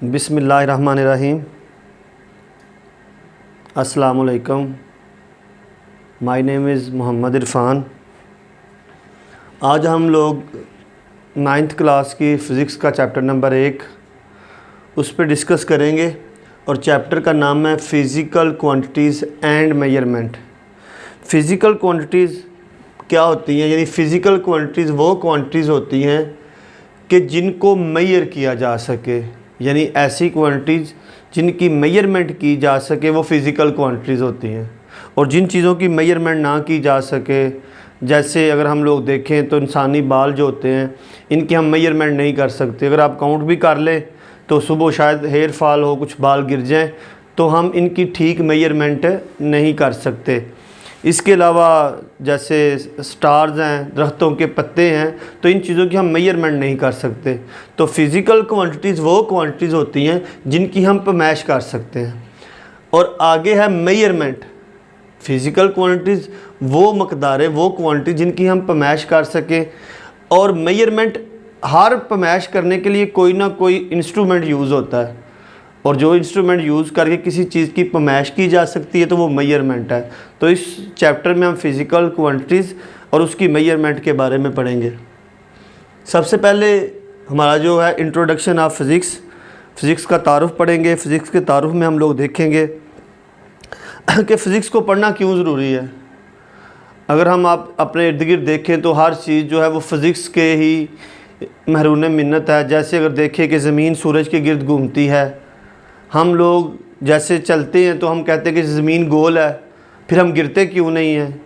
बिस्मिल्लाहिर्रहमानिर्रहीम। अस्सलामुअलैकुम। My name is Mohammed Irfan. आज हम लोग 9th क्लास की फ़िज़िक्स का चैप्टर नंबर 1 उस पर डिस्कस करेंगे और चैप्टर का नाम है physical quantities and measurement. Physical quantities क्या होती हैं? यानी फ़िज़िकल क्वांटिटीज़ वो क्वांटिटीज़ होती हैं कि जिनको मेजर किया जा सके, यानी ऐसी क्वांटिटीज़ जिनकी मेजरमेंट की जा सके वो फ़िज़िकल क्वांटिटीज़ होती हैं। और जिन चीज़ों की मेजरमेंट ना की जा सके, जैसे अगर हम लोग देखें तो इंसानी बाल जो होते हैं इनकी हम मेजरमेंट नहीं कर सकते। अगर आप काउंट भी कर लें तो सुबह शायद हेयर फॉल हो, कुछ बाल गिर जाएं, तो हम इनकी ठीक मेजरमेंट नहीं कर सकते। इसके अलावा जैसे स्टार्स हैं, दरख्तों के पत्ते हैं, तो इन चीज़ों की हम मेजरमेंट नहीं कर सकते। तो फ़िज़िकल क्वांटिटीज़ वो क्वांटिटीज़ होती हैं जिनकी हम पैमाइश कर सकते हैं। और आगे है मेजरमेंट। फ़िज़िकल क्वांटिटीज़ वो मकदारें, वो क्वांटिटी जिनकी हम पैमाइश कर सकें। और मेजरमेंट, हर पैमाइश करने के लिए कोई ना कोई इंस्ट्रूमेंट यूज़ होता है, और जो इंस्ट्रूमेंट यूज़ करके किसी चीज़ की पैमाइश की जा सकती है तो वो मेजरमेंट है। तो इस चैप्टर में हम फ़िज़िकल क्वांटिटीज़ और उसकी मेजरमेंट के बारे में पढ़ेंगे। सबसे पहले हमारा जो है इंट्रोडक्शन ऑफ फ़िज़िक्स का तारुफ़ पढ़ेंगे। फ़िज़िक्स के तारुफ़ में हम लोग देखेंगे कि फ़िज़िक्स को पढ़ना क्यों ज़रूरी है। अगर हम आप अपने इर्द गिर्द देखें तो हर चीज़ जो है वो फ़िज़िक्स के ही महरूम मिन्नत है। जैसे अगर देखें कि ज़मीन सूरज के गिर्द घूमती है, हम लोग जैसे चलते हैं तो हम कहते हैं कि ज़मीन गोल है, फिर हम गिरते क्यों नहीं हैं।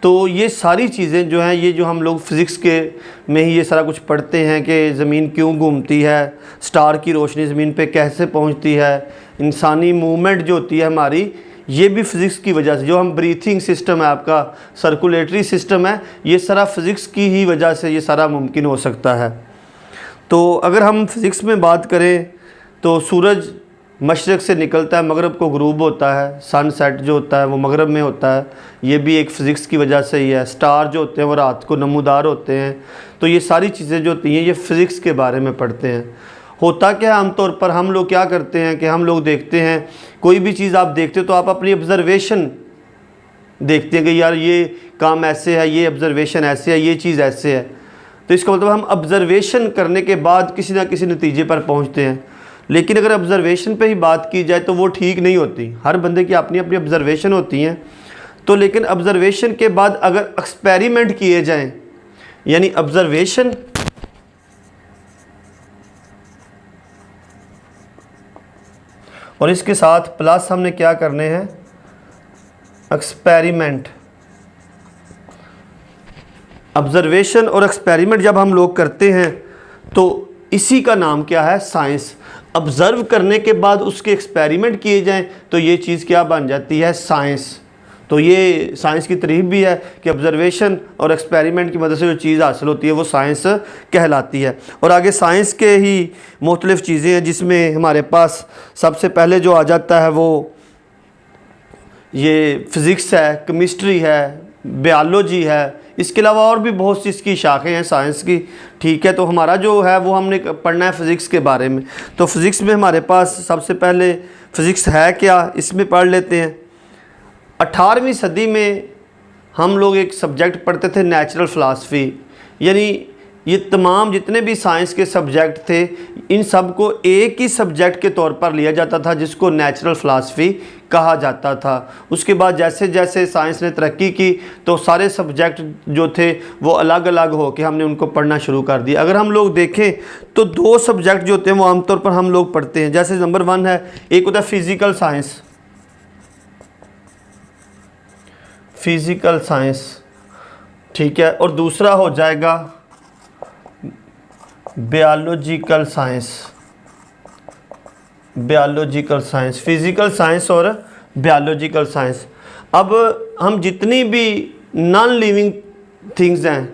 तो ये सारी चीज़ें जो हैं, ये जो हम लोग फ़िज़िक्स के में ही ये सारा कुछ पढ़ते हैं कि ज़मीन क्यों घूमती है, स्टार की रोशनी ज़मीन पे कैसे पहुंचती है, इंसानी मूवमेंट जो होती है हमारी, ये भी फ़िज़िक्स की वजह से, जो हम ब्रीथिंग सिस्टम है, आपका सर्कुलेटरी सिस्टम है, ये सारा फ़िज़िक्स की ही वजह से ये सारा मुमकिन हो सकता है। तो अगर हम फ़िज़िक्स में बात करें तो सूरज मशरक़ से निकलता है, मगरब को ग़ुरूब होता है। सनसेट जो होता है वो मगरब में होता है, ये भी एक फ़िज़िक्स की वजह से ही है। स्टार जो होते हैं वो रात को नमूदार होते हैं। तो ये सारी चीज़ें जो होती हैं ये फ़िज़िक्स के बारे में पढ़ते हैं। होता क्या है, आमतौर पर हम लोग क्या करते हैं कि हम लोग देखते हैं, कोई भी चीज़ आप देखते हो तो आप अपनी ऑब्ज़र्वेशन देखते हैं कि यार ये काम ऐसे है, ये ऑब्ज़र्वेशन ऐसे है, ये चीज़ ऐसे है। तो इसका मतलब हम ऑब्ज़र्वेशन करने के बाद किसी ना किसी नतीजे पर पहुँचते हैं। लेकिन अगर ऑब्ज़र्वेशन पे ही बात की जाए तो वो ठीक नहीं होती। हर बंदे की अपनी अपनी ऑब्ज़र्वेशन होती हैं। तो लेकिन ऑब्ज़र्वेशन के बाद अगर एक्सपेरिमेंट किए जाएं, यानी ऑब्ज़र्वेशन और इसके साथ प्लस हमने क्या करने हैं, एक्सपेरिमेंट। ऑब्ज़र्वेशन और एक्सपेरिमेंट जब हम लोग करते हैं तो इसी का नाम क्या है, साइंस। ऑब्ज़र्व करने के बाद उसके एक्सपेरिमेंट किए जाएं तो ये चीज़ क्या बन जाती है, साइंस। तो ये साइंस की तारीफ़ भी है कि ऑब्ज़र्वेशन और एक्सपेरिमेंट की मदद से जो चीज़ हासिल होती है वो साइंस कहलाती है। और आगे साइंस के ही मुख्तलिफ़ चीज़ें हैं, जिसमें हमारे पास सबसे पहले जो आ जाता है वो ये फ़िज़िक्स है, केमिस्ट्री है, बायोलॉजी है। इसके अलावा और भी बहुत सी इसकी शाखें हैं साइंस की, ठीक है। तो हमारा जो है वो हमने पढ़ना है फ़िज़िक्स के बारे में। तो फ़िज़िक्स में हमारे पास सबसे पहले फ़िज़िक्स है क्या, इसमें पढ़ लेते हैं। 18वीं सदी में हम लोग एक सब्जेक्ट पढ़ते थे, नेचुरल फ़िलासफ़ी। यानी ये तमाम जितने भी साइंस के सब्जेक्ट थे, इन सब को एक ही सब्जेक्ट के तौर पर लिया जाता था, जिसको नेचुरल फ़िलासफ़ी कहा जाता था। उसके बाद जैसे जैसे साइंस ने तरक्की की तो सारे सब्जेक्ट जो थे वो अलग अलग हो के हमने उनको पढ़ना शुरू कर दिया। अगर हम लोग देखें तो 2 सब्जेक्ट जो होते हैं वो आमतौर पर हम लोग पढ़ते हैं। जैसे नंबर 1 है, एक होता है फ़िज़िकल साइंस, फ़िज़िकल साइंस, ठीक है। और दूसरा हो जाएगा biological science. Biological science, physical science और बायोलॉजिकल साइंस। अब हम जितनी भी नॉन लिविंग थिंग्स हैं,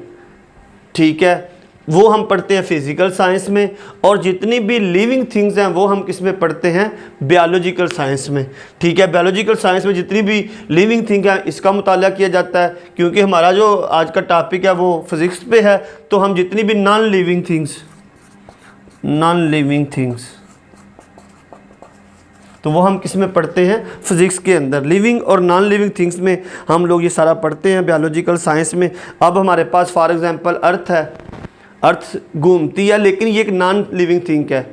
ठीक है, वो हम पढ़ते हैं फ़िज़िकल साइंस में, और जितनी भी लिविंग थिंग्स हैं वो हम किस में पढ़ते हैं, बायोलॉजिकल साइंस में, ठीक है। बायोलॉजिकल साइंस में जितनी भी लिविंग थिंग है इसका मुताला किया जाता है, क्योंकि हमारा जो आज का टॉपिक है वो फ़िज़िक्स पे है। तो हम जितनी भी नॉन लिविंग थिंग्स तो वो हम किस में पढ़ते हैं, फिज़िक्स के अंदर। लिविंग और नॉन लिविंग थिंग्स में हम लोग ये सारा पढ़ते हैं बायोलॉजिकल साइंस में। अब हमारे पास फॉर एग्जांपल अर्थ है, अर्थ घूमती है लेकिन ये एक नॉन लिविंग थिंग है,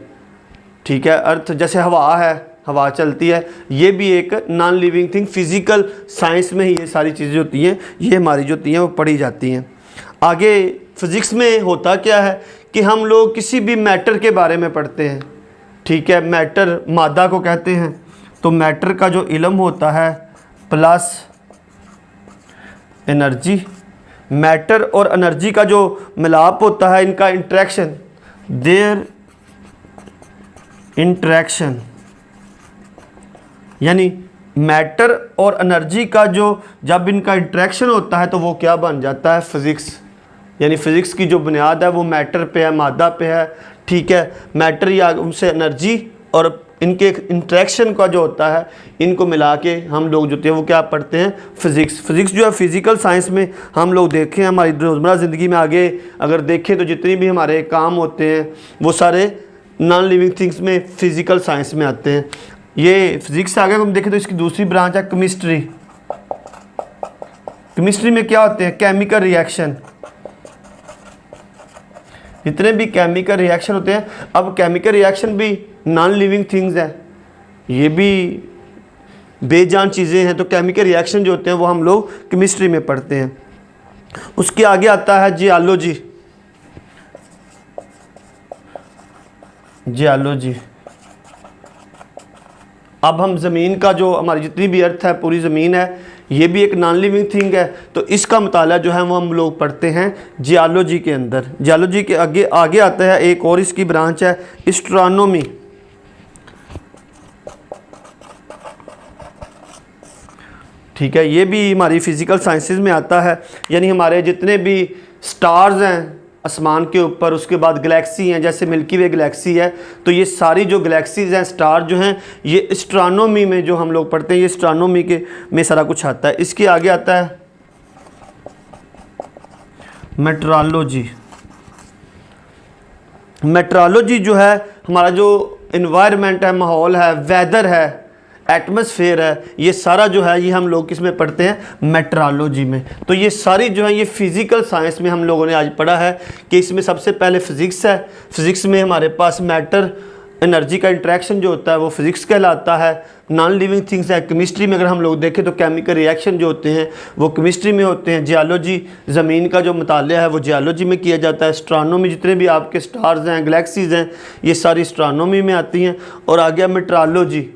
ठीक है। अर्थ जैसे हवा है, हवा चलती है, ये भी एक non living thing. Physical science में ही ये सारी चीज़ें होती हैं, ये हमारी जो होती हैं वो पढ़ी जाती हैं। आगे फिज़िक्स में होता क्या है कि हम लोग किसी भी मैटर के बारे में पढ़ते हैं, ठीक है। मैटर मादा को कहते हैं, तो मैटर का जो इल्म होता है प्लस एनर्जी, मैटर और एनर्जी का जो मिलाप होता है, इनका इंट्रैक्शन, देयर इंट्रैक्शन, यानी मैटर और एनर्जी का जो जब इनका इंट्रैक्शन होता है तो वो क्या बन जाता है, फिज़िक्स। यानी फ़िज़िक्स की जो बुनियाद है वो मैटर पे है, मादा पे है, ठीक है। मैटर या उनसे एनर्जी और इनके इंट्रैक्शन का जो होता है, इनको मिला के हम लोग जो थे वो क्या पढ़ते हैं, फ़िज़िक्स। फ़िज़िक्स जो है फ़िज़िकल साइंस में हम लोग देखें, हमारी रोज़मर्रा ज़िंदगी में आगे अगर देखें तो जितनी भी हमारे काम होते हैं वो सारे नॉन लिविंग थिंग्स में फ़िज़िकल साइंस में आते हैं। ये फ़िज़िक्स से आगे हम देखें तो इसकी दूसरी ब्रांच है केमिस्ट्री। केमिस्ट्री में क्या होते हैं, केमिकल रिएक्शन, जितने भी केमिकल रिएक्शन होते हैं। अब केमिकल रिएक्शन भी नॉन लिविंग थिंग्स है, ये भी बेजान चीज़ें हैं, तो केमिकल रिएक्शन जो होते हैं वो हम लोग केमिस्ट्री में पढ़ते हैं। उसके आगे आता है जियोलॉजी। जियोलॉजी, अब हम ज़मीन का जो हमारी जितनी भी अर्थ है, पूरी ज़मीन है, ये भी एक नॉन लिविंग थिंग है, तो इसका मुताला जो है वो हम लोग पढ़ते हैं जियोलॉजी के अंदर। जियोलॉजी के आगे आता है एक और इसकी ब्रांच है एस्ट्रोनॉमी। ठीक है, ये भी हमारी फ़िज़िकल साइंसेस में आता है। यानी हमारे जितने भी स्टार्स हैं आसमान के ऊपर, उसके बाद गैलेक्सी हैं, जैसे मिल्की वे गैलेक्सी है, तो ये सारी जो गैलेक्सीज़ हैं, स्टार जो हैं, ये एस्ट्रोनॉमी में जो हम लोग पढ़ते हैं, ये एस्ट्रोनॉमी के में सारा कुछ आता है। इसके आगे आता है मेट्रोलॉजी। मेट्रोलॉजी जो है हमारा जो इन्वायरमेंट है, माहौल है, वेदर है, एटमॉस्फेयर है, ये सारा जो है ये हम लोग किस में पढ़ते हैं, मेट्रोलॉजी में। तो ये सारी जो है ये फ़िज़िकल साइंस में हम लोगों ने आज पढ़ा है कि इसमें सबसे पहले फ़िज़िक्स है। फ़िज़िक्स में हमारे पास मैटर एनर्जी का इंट्रैक्शन जो होता है वो फ़िज़िक्स कहलाता है। नॉन लिविंग थिंग्स है। केमिस्ट्री में अगर हम लोग देखें तो केमिकल रिएक्शन जो होते हैं वो केमिस्ट्री में होते हैं। जियोलॉजी, ज़मीन का जो मुताला है वो जियोलॉजी में किया जाता है। एस्ट्रोनॉमी, जितने भी आपके स्टार्स हैं, गैलेक्सीज़ हैं, ये सारी एस्ट्रोनॉमी में आती हैं। और आ गया मेट्रोलॉजी,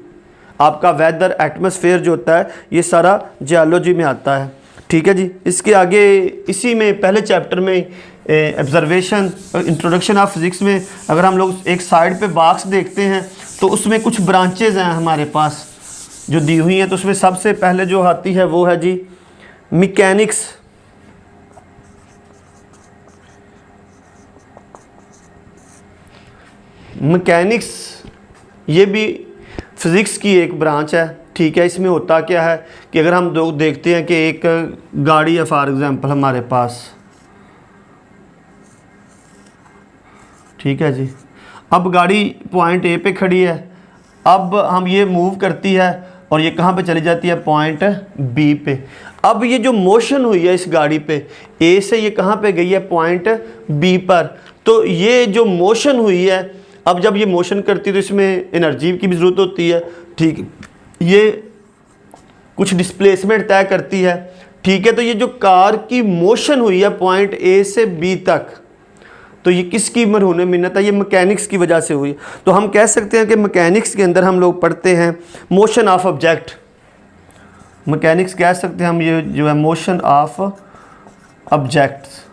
आपका वेदर, एटमॉस्फेयर जो होता है ये सारा जियोलॉजी में आता है। ठीक है जी। इसके आगे इसी में पहले चैप्टर में ऑब्जर्वेशन, इंट्रोडक्शन ऑफ फिज़िक्स में अगर हम लोग एक साइड पे बॉक्स देखते हैं तो उसमें कुछ ब्रांचेज हैं हमारे पास जो दी हुई हैं। तो उसमें सबसे पहले जो आती है वो है जी मैकेनिक्स। मैकेनिक्स ये भी फ़िज़िक्स की एक ब्रांच है। ठीक है, इसमें होता क्या है कि अगर हम लोग देखते हैं कि एक गाड़ी है फॉर एग्ज़ाम्पल हमारे पास, ठीक है जी। अब गाड़ी पॉइंट ए पे खड़ी है, अब हम ये मूव करती है और ये कहाँ पे चली जाती है, पॉइंट बी पे। अब ये जो मोशन हुई है इस गाड़ी पे, ए से ये कहाँ पे गई है, पॉइंट बी पर। तो ये जो मोशन हुई है, अब जब ये मोशन करती है तो इसमें एनर्जी की भी ज़रूरत होती है। ठीक, ये कुछ डिस्प्लेसमेंट तय करती है। ठीक है, तो ये जो कार की मोशन हुई है पॉइंट ए से बी तक, तो ये किसकी मरहून मिन्नत है, ये मैकेनिक्स की वजह से हुई। तो हम कह सकते हैं कि मैकेनिक्स के अंदर हम लोग पढ़ते हैं मोशन ऑफ ऑब्जेक्ट। मैकेनिक्स कह सकते हैं हम ये जो है मोशन ऑफ ऑब्जेक्ट्स,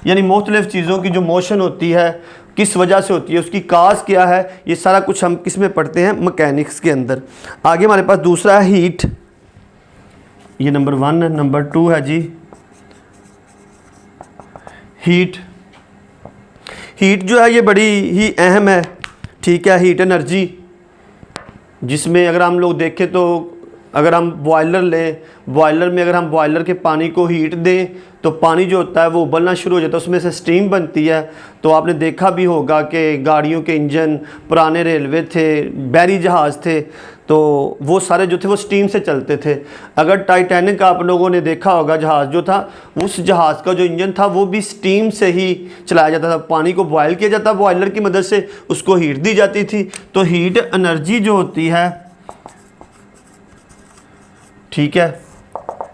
यानी मुख्तलिफ़ चीज़ों की जो मोशन होती है किस वजह से होती है, उसकी काज क्या है, ये सारा कुछ हम किस में पढ़ते हैं, मैकेनिक्स के अंदर। आगे हमारे पास दूसरा है हीट, ये नंबर 1 है। नंबर 2 है जी हीट। हीट जो है ये बड़ी ही अहम है। ठीक है, हीट एनर्जी, जिसमें अगर हम लोग देखें तो अगर हम बॉयलर लें, बॉयलर में अगर हम बॉयलर के पानी को हीट दें तो पानी जो होता है वो उबलना शुरू हो जाता है, उसमें से स्टीम बनती है। तो आपने देखा भी होगा कि गाड़ियों के इंजन, पुराने रेलवे थे, बैरी जहाज़ थे, तो वो सारे जो थे वो स्टीम से चलते थे। अगर टाइटैनिक आप लोगों ने देखा होगा जहाज़ जो था, उस जहाज़ का जो इंजन था वो भी स्टीम से ही चलाया जाता था। पानी को बॉयल किया जाता, बॉयलर की मदद से उसको हीट दी जाती थी। तो हीट एनर्जी जो होती है, ठीक है,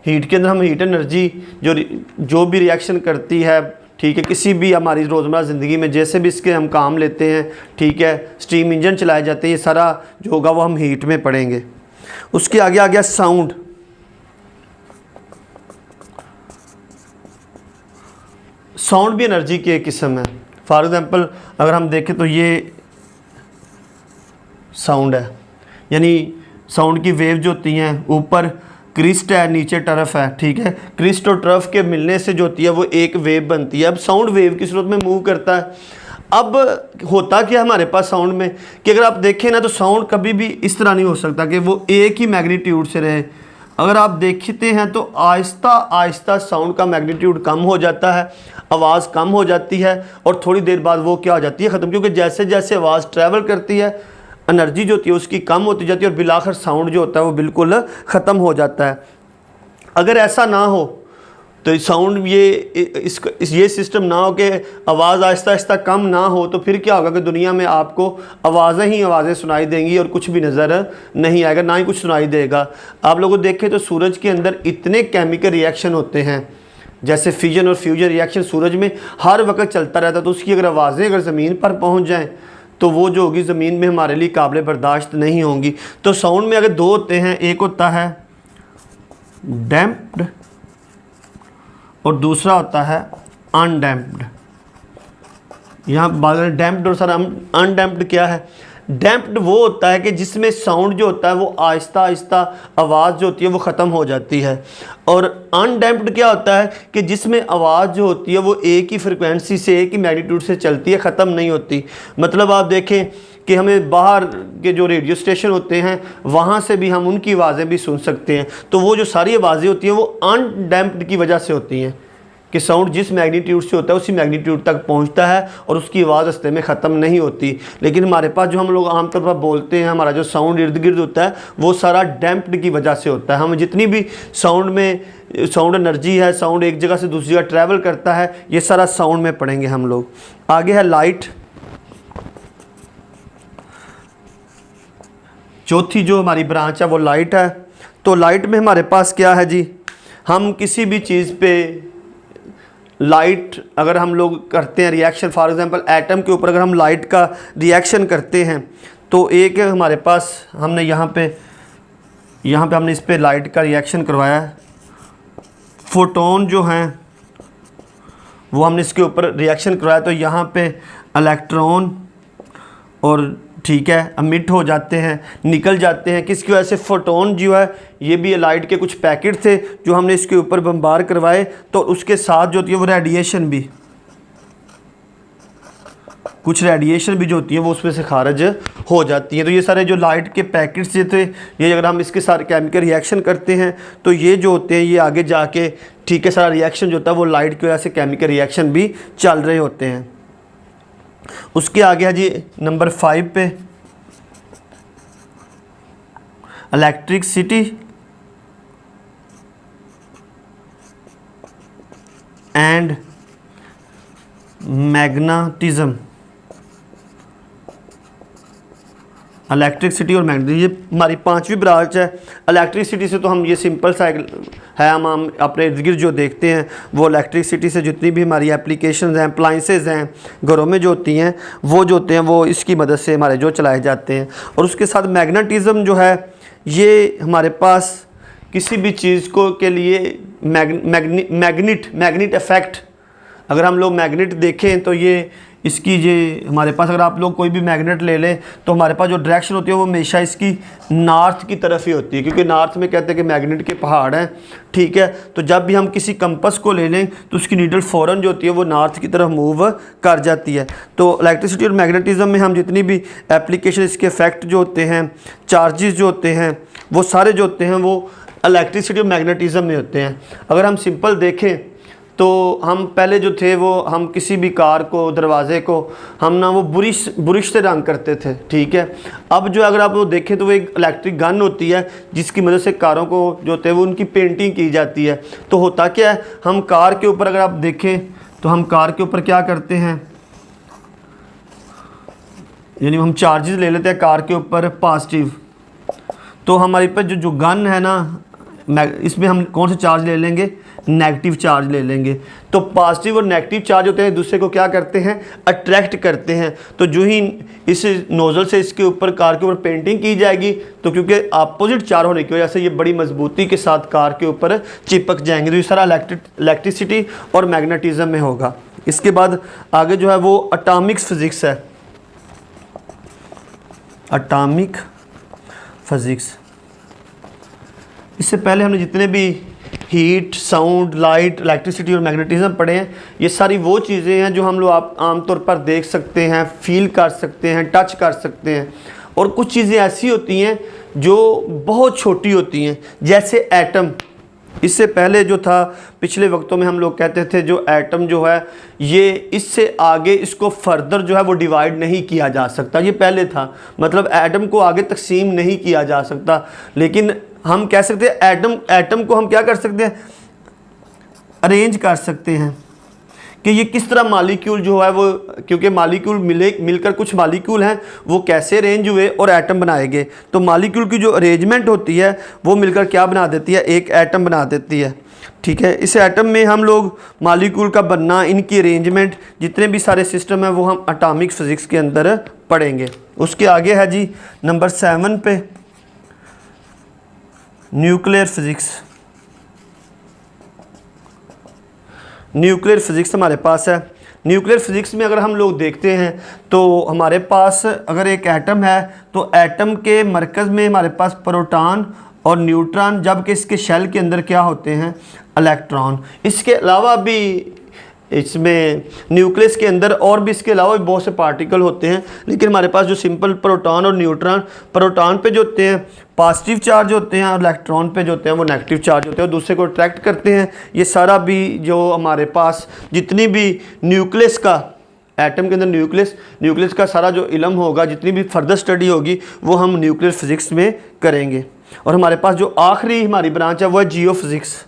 हीट के अंदर हम हीट एनर्जी जो भी रिएक्शन करती है, ठीक है, किसी भी हमारी रोज़मर्रा ज़िंदगी में जैसे भी इसके हम काम लेते हैं, ठीक है, स्टीम इंजन चलाए जाते हैं, ये सारा जो होगा वो हम हीट में पढ़ेंगे। उसके आगे आ गया साउंड। साउंड भी एनर्जी की एक किस्म है। फॉर एग्ज़ाम्पल अगर हम देखें तो ये साउंड है, यानी साउंड की वेव जो होती हैं, ऊपर क्रिस्ट है, नीचे टर्फ है, ठीक है, क्रिस्ट और टर्फ के मिलने से जो होती है वो एक वेव बनती है। अब साउंड वेव की सूरत में मूव करता है। अब होता क्या हमारे पास साउंड में कि अगर आप देखें ना तो साउंड कभी भी इस तरह नहीं हो सकता कि वो एक ही मैग्नीट्यूड से रहे। अगर आप देखते हैं तो आहिस्ता आहिस्ता साउंड का मैग्नीट्यूड कम हो जाता है, आवाज़ कम हो जाती है और थोड़ी देर बाद वो क्या हो जाती है, ख़त्म। क्योंकि जैसे जैसे आवाज़ ट्रैवल करती है एनर्जी जो होती है उसकी कम होती जाती है और बिलाखिर साउंड जो होता है वो बिल्कुल ख़त्म हो जाता है। अगर ऐसा ना हो तो साउंड ये सिस्टम ना हो कि आवाज़ आहिस्ता आहिस्ता कम ना हो, तो फिर क्या होगा कि दुनिया में आपको आवाज़ें ही आवाज़ें सुनाई देंगी और कुछ भी नज़र नहीं आएगा, ना ही कुछ सुनाई देगा। आप लोगों देखें तो सूरज के अंदर इतने केमिकल रिएक्शन होते हैं, जैसे फिजन और फ्यूजन रिएक्शन सूरज में हर वक्त चलता रहता है। तो उसकी अगर आवाज़ें अगर ज़मीन पर पहुँच जाएँ तो वो जो होगी ज़मीन में हमारे लिए काबिल बर्दाश्त नहीं होंगी। तो साउंड में अगर दो होते हैं, एक होता है डैम्प्ड और दूसरा होता है अनडैम्प्ड। यहाँ बात करें डैम्प्ड और सर अनडैम्प्ड क्या है? डैम्प्ड वो होता है कि जिसमें साउंड जो होता है वो आहिस्ता आहिस्ता आवाज़ जो होती है वो ख़त्म हो जाती है। और अनडैम्प्ड क्या होता है कि जिसमें आवाज़ जो होती है वो एक ही फ्रिक्वेंसी से, एक ही मैग्नीट्यूड से चलती है, ख़त्म नहीं होती। मतलब आप देखें कि हमें बाहर के जो रेडियो स्टेशन होते हैं वहाँ से भी हम उनकी आवाज़ें भी सुन सकते हैं। तो वो जो सारी आवाज़ें होती हैं वो अनडैम्प्ड की वजह से होती हैं कि साउंड जिस मैग्नीट्यूड से होता है उसी मैग्नीट्यूड तक पहुंचता है और उसकी आवाज़ रास्ते में ख़त्म नहीं होती। लेकिन हमारे पास जो हम लोग आमतौर पर बोलते हैं, हमारा जो साउंड इर्द गिर्द होता है वो सारा डैम्प्ड की वजह से होता है। हम जितनी भी साउंड में साउंड एनर्जी है, साउंड एक जगह से दूसरी जगह ट्रैवल करता है, ये सारा साउंड में पढ़ेंगे हम लोग। आगे है लाइट। चौथी जो हमारी ब्रांच है वो लाइट है। तो लाइट में हमारे पास क्या है जी, हम किसी भी चीज़ पे लाइट अगर हम लोग करते हैं रिएक्शन, फॉर एग्जांपल एटम के ऊपर अगर हम लाइट का रिएक्शन करते हैं तो एक है हमारे पास, हमने यहाँ पे हमने इस पे लाइट का रिएक्शन करवाया है। फोटोन जो हैं वो हमने इसके ऊपर रिएक्शन करवाया, तो यहाँ पे इलेक्ट्रॉन और ठीक है अमिट हो जाते हैं, निकल जाते हैं। किसकी वजह से? फोटोन जो है ये भी लाइट के कुछ पैकेट थे जो हमने इसके ऊपर बम्बार करवाए, तो उसके साथ जो होती है वो रेडिएशन भी, कुछ रेडिएशन भी जो होती है वो उसमें से खारिज हो जाती है। तो ये सारे जो लाइट के पैकेट्स जो थे, ये अगर हम इसके साथ केमिकल रिएक्शन करते हैं तो ये जो होते हैं ये आगे जाके, ठीक है, सारा रिएक्शन जो होता है वो लाइट की वजह से केमिकल रिएक्शन भी चल रहे होते हैं। उसके आगे है जी नंबर 5 पे इलेक्ट्रिसिटी एंड मैग्नेटिज्म। इलेक्ट्रिसिटी और मैग्नेटिज्म ये हमारी 5वीं ब्रांच है। इलेक्ट्रिसिटी से तो हम ये सिंपल सा है, हम अपने इर्द गिर्द जो देखते हैं वो इलेक्ट्रिसिटी से जितनी भी हमारी एप्लीकेशंस हैं, अप्लाइंसेस हैं घरों में जो होती हैं, वो जो होते हैं वो इसकी मदद से हमारे जो चलाए जाते हैं। और उसके साथ मैग्नेटिज्म जो है ये हमारे पास किसी भी चीज़ को के लिए मैग्नेट इफेक्ट, अगर हम लोग मैग्नेट देखें तो ये इसकी ये हमारे पास, अगर आप लोग कोई भी मैग्नेट ले लें तो हमारे पास जो डायरेक्शन होती है वो हमेशा इसकी नॉर्थ की तरफ ही होती है, क्योंकि नॉर्थ में कहते हैं कि मैग्नेट के पहाड़ हैं, ठीक है। तो जब भी हम किसी कंपस को ले लें तो उसकी नीडल फ़ौरन जो होती है वो नॉर्थ की तरफ मूव कर जाती है। तो इलेक्ट्रिसिटी और मैग्नेटिज्म में हम जितनी भी एप्लीकेशन, इसके इफेक्ट जो होते हैं, चार्जेस जो होते हैं, वो सारे जो होते हैं वो इलेक्ट्रिसिटी और मैग्नेटिज्म में होते हैं। अगर हम सिंपल देखें तो हम पहले जो थे वो हम किसी भी कार को, दरवाजे को हम ना वो बुरिश से रंग करते थे, ठीक है। अब जो अगर आप वो देखें तो वो एक इलेक्ट्रिक गन होती है जिसकी मदद से कारों को जो होते हैं वो उनकी पेंटिंग की जाती है। तो होता क्या है, हम कार के ऊपर अगर आप देखें तो हम कार के ऊपर क्या करते हैं, यानी हम चार्जेस ले लेते हैं कार के ऊपर पॉजिटिव। तो हमारे पास जो गन है ना, इसमें हम कौन सा चार्ज ले लेंगे, नेगेटिव चार्ज ले लेंगे। तो पॉजिटिव और नेगेटिव चार्ज होते हैं दूसरे को क्या करते हैं, अट्रैक्ट करते हैं। तो जो ही इस नोज़ल से इसके ऊपर, कार के ऊपर पेंटिंग की जाएगी तो क्योंकि अपोजिट चार्ज होने की वजह से ये बड़ी मजबूती के साथ कार के ऊपर चिपक जाएंगे। तो ये सारा इलेक्ट्रिसिटी और मैग्नेटिज्म में होगा। इसके बाद आगे जो है वो एटॉमिक फिज़िक्स है, एटॉमिक फिज़िक्स। इससे पहले हमने जितने भी हीट, साउंड, लाइट, इलेक्ट्रिसिटी और मैग्नेटिज्म पढ़े हैं, ये सारी वो चीज़ें हैं जो हम लोग आप आमतौर पर देख सकते हैं, फील कर सकते हैं, टच कर सकते हैं। और कुछ चीज़ें ऐसी होती हैं जो बहुत छोटी होती हैं, जैसे एटम। इससे पहले जो था, पिछले वक्तों में हम लोग कहते थे जो एटम जो है ये इससे आगे इसको फर्दर जो है वो डिवाइड नहीं किया जा सकता। ये पहले था, मतलब एटम को आगे तकसीम नहीं किया जा सकता। लेकिन हम कह सकते हैं एटम को हम क्या कर सकते हैं, अरेंज कर सकते हैं कि ये किस तरह मॉलिक्यूल जो है वो, क्योंकि मॉलिक्यूल मिलकर कुछ मॉलिक्यूल हैं वो कैसे अरेंज हुए और एटम बनाए गए। तो मॉलिक्यूल की जो अरेंजमेंट होती है वो मिलकर क्या बना देती है, एक एटम बना देती है, ठीक है। इस एटम में हम लोग मॉलिक्यूल का बनना, इनकी अरेंजमेंट, जितने भी सारे सिस्टम हैं वो हम एटॉमिक फिज़िक्स के अंदर पढ़ेंगे। उसके आगे है जी नंबर 7 पे न्यूक्लियर फिज़िक्स। न्यूक्लियर फिज़िक्स हमारे पास है। न्यूक्लियर फिज़िक्स में अगर हम लोग देखते हैं तो हमारे पास अगर एक एटम है तो एटम के मरकज़ में हमारे पास प्रोटॉन और न्यूट्रॉन, जबकि इसके शेल के अंदर क्या होते हैं, इलेक्ट्रॉन। इसके अलावा भी इसमें न्यूक्लियस के अंदर और भी इसके अलावा भी बहुत से पार्टिकल होते हैं, लेकिन हमारे पास जो सिंपल प्रोटॉन और न्यूट्रॉन, प्रोटॉन पे जो होते हैं पॉजिटिव चार्ज होते हैं और इलेक्ट्रॉन पे जो होते हैं वो नेगेटिव चार्ज होते हैं और दूसरे को अट्रैक्ट करते हैं। ये सारा भी जो हमारे पास जितनी भी न्यूक्लियस का, एटम के अंदर न्यूक्लियस का सारा जो इल्म होगा, जितनी भी फर्दर स्टडी होगी वो हम न्यूक्लियर फिज़िक्स में करेंगे। और हमारे पास जो आखिरी हमारी ब्रांच है वो है जियो फिज़िक्स,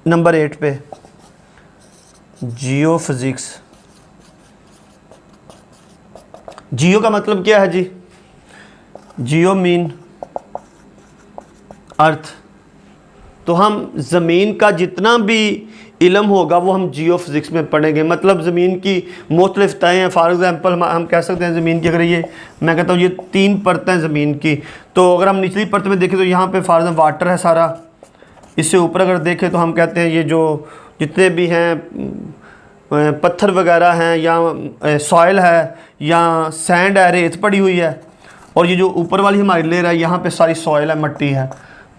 नंबर 8 पे जियो फिज़िक्स। जियो का मतलब क्या है जी, जियो मीन अर्थ। तो हम ज़मीन का जितना भी इल्म होगा वो हम जियो फिज़िक्स में पढ़ेंगे। मतलब ज़मीन की मुख्तलिफ तहें हैं। फॉर एग्ज़ाम्पल हम कह सकते हैं ज़मीन की, अगर ये मैं कहता हूँ ये 3 परतें ज़मीन की, तो अगर हम निचली परत में देखें तो यहाँ पे फॉर एग्ज़ाम्पल वाटर है सारा। इससे ऊपर अगर देखें तो हम कहते हैं ये जो जितने भी हैं पत्थर वगैरह हैं या सॉइल है या सैंड है, रेत पड़ी हुई है। और ये जो ऊपर वाली हमारी लेयर है यहाँ पे सारी सॉइल है, मट्टी है।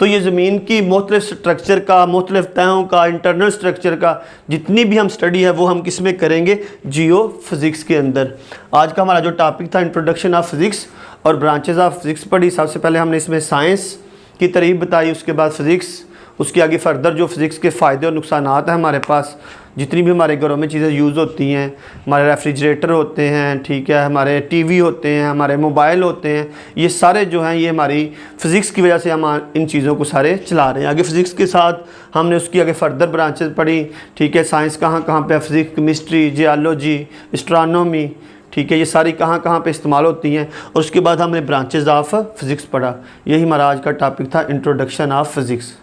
तो ये ज़मीन की मुख्तलिफ स्ट्रक्चर का, मुख्तलिफ तहों का, इंटरनल स्ट्रक्चर का जितनी भी हम स्टडी है वो हम किस में करेंगे, जियो फिज़िक्स के अंदर। आज का हमारा जो टॉपिक था इंट्रोडक्शन ऑफ फिज़िक्स और ब्रांचेज ऑफ फिज़िक्स पढ़ी। सबसे पहले हमने इसमें साइंस की तारीफ बताई, उसके बाद फ़िज़िक्स, उसके आगे फ़र्दर जो फ़िज़िक्स के फ़ायदे और नुकसानात हैं हमारे पास, जितनी भी हमारे घरों में चीज़ें यूज़ होती हैं, हमारे रेफ्रिजरेटर होते हैं, ठीक है, हमारे टीवी होते हैं, हमारे मोबाइल होते हैं, ये सारे जो हैं ये हमारी फ़िज़िक्स की वजह से हम इन चीज़ों को सारे चला रहे हैं। आगे फ़िज़िक्स के साथ हमने उसकी आगे फ़र्दर ब्रांचेस पढ़ी, ठीक है। साइंस कहाँ कहाँ पे, फ़िज़िक्स, केमिस्ट्री, जियोलॉजी, एस्ट्रोनॉमी, ठीक है, ये सारी कहाँ कहाँ पे इस्तेमाल होती हैं। और उसके बाद हमने ब्रांचेस ऑफ फ़िज़िक्स पढ़ा। यही हमारा आज का टॉपिक था, इंट्रोडक्शन ऑफ फ़िज़िक्स।